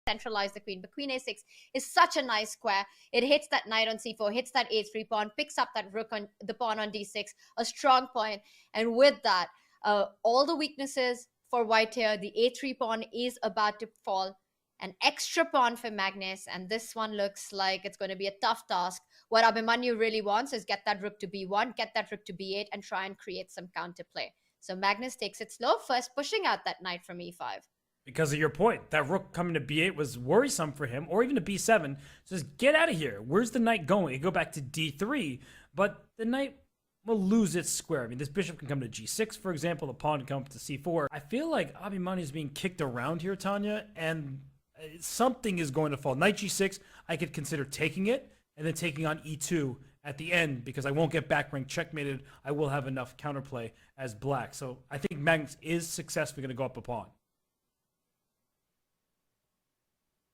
centralize the queen. But queen a6 is such a nice square. It hits that knight on c4, hits that a3 pawn, picks up that rook on the pawn on d6, a strong point. And with that, all the weaknesses for white here, the a3 pawn is about to fall. An extra pawn for Magnus, and this one looks like it's going to be a tough task. What Abhimanyu really wants is get that rook to b1, get that rook to b8, and try and create some counterplay. So Magnus takes it slow, first pushing out that knight from e5. Because of your point, that rook coming to b8 was worrisome for him, or even to b7. So just get out of here. Where's the knight going? It go back to d3, but the knight will lose its square. I mean, this bishop can come to g6, for example. The pawn can come to c4. I feel like Abhimanyu is being kicked around here, Tanya, and something is going to fall. Knight g6, I could consider taking it and then taking on e2 at the end because I won't get back rank checkmated. I will have enough counterplay as black. So I think Magnus is successfully going to go up a pawn.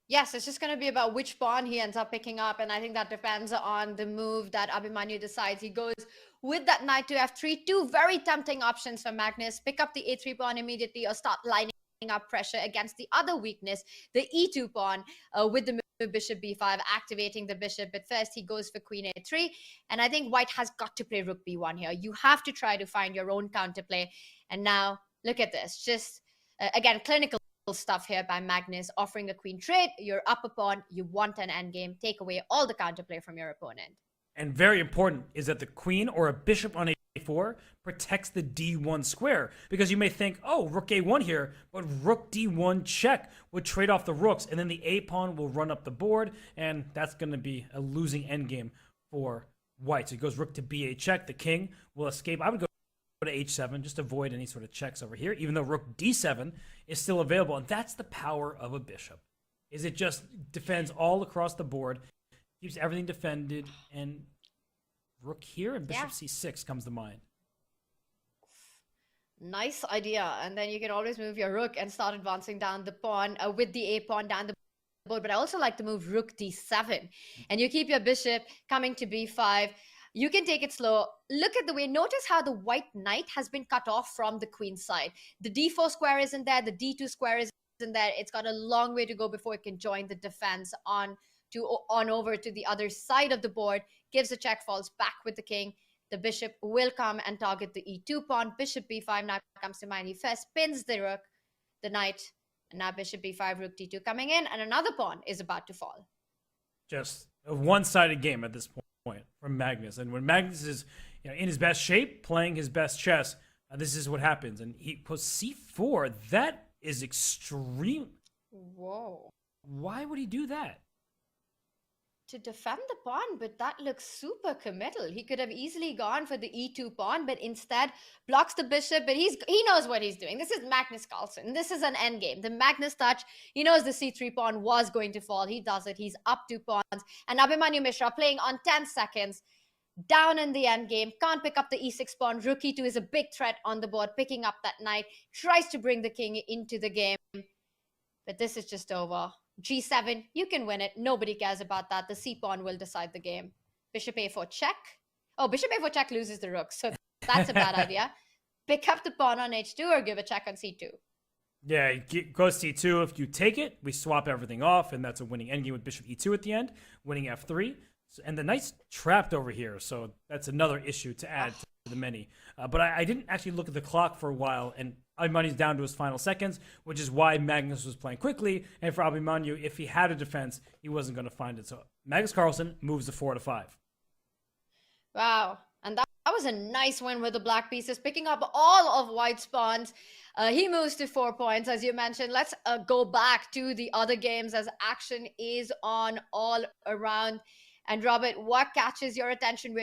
Yes, it's just going to be about which pawn he ends up picking up, and I think that depends on the move that Abhimanyu decides. He goes with that knight to f3, two very tempting options for Magnus. Pick up the a3 pawn immediately or start lining up pressure against the other weakness, the e2 pawn, with the move bishop b5, activating the bishop. But first he goes for queen a3, and I think white has got to play rook b1 here. You have to try to find your own counterplay. And now look at this, just again, clinical stuff here by Magnus, offering a queen trade. You're up a pawn, you want an endgame, take away all the counterplay from your opponent. And very important is that the queen or a bishop on a4 protects the d1 square, because you may think, oh, rook a1 here, but rook d1 check would trade off the rooks, and then the a pawn will run up the board, and that's going to be a losing endgame for white. So he goes rook to b8 check. The king will escape. I would go to h7, just avoid any sort of checks over here, even though rook d7 is still available. And that's the power of a bishop, is it just defends all across the board, keeps everything defended, and rook here and bishop c6 comes to mind. Nice idea. And then you can always move your rook and start advancing down the pawn with the a pawn down the board. But I also like to move rook d7, and you keep your bishop coming to b5. You can take it slow. Look at the way, notice how the white knight has been cut off from the queen side. The d4 square isn't there, the d2 square isn't there. It's got a long way to go before it can join the defense on over to the other side of the board. Gives a check, falls back with the king. The bishop will come and target the e2 pawn. Bishop b5 now comes to mind. He first spins the rook, the knight, and now bishop b5, rook d2 coming in, and another pawn is about to fall. Just a one-sided game at this point from Magnus. And when Magnus is in his best shape, playing his best chess, this is what happens. And he puts c4. That is extreme. Whoa. Why would he do that? To defend the pawn, but that looks super committal. He could have easily gone for the e2 pawn, but instead blocks the bishop. But he knows what he's doing. This is Magnus Carlsen. This is an endgame. The Magnus touch. He knows the c3 pawn was going to fall. He does it. He's up 2 pawns. And Abhimanyu Mishra playing on 10 seconds. Down in the endgame. Can't pick up the e6 pawn. Rook e2 is a big threat on the board. Picking up that knight. Tries to bring the king into the game. But this is just over. g7, you can win it. Nobody cares about that. The c pawn will decide the game. Bishop a4 check. Oh, bishop a4 check loses the rook, so that's a bad idea. Pick up the pawn on h2 or give a check on c2. Yeah, it goes c2. If you take it, we swap everything off, and that's a winning endgame with bishop e2 at the end, winning f3. And the knight's trapped over here, so that's another issue to add to the many. But I didn't actually look at the clock for a while, and Abhimanyu's down to his final seconds, which is why Magnus was playing quickly. And for Abhimanyu, if he had a defense, he wasn't going to find it. So Magnus Carlsen moves to 4-5. Wow. And that was a nice win with the black pieces, picking up all of white's pawns. He moves to 4 points, as you mentioned. Let's go back to the other games as action is on all around. And Robert, what catches your attention? We're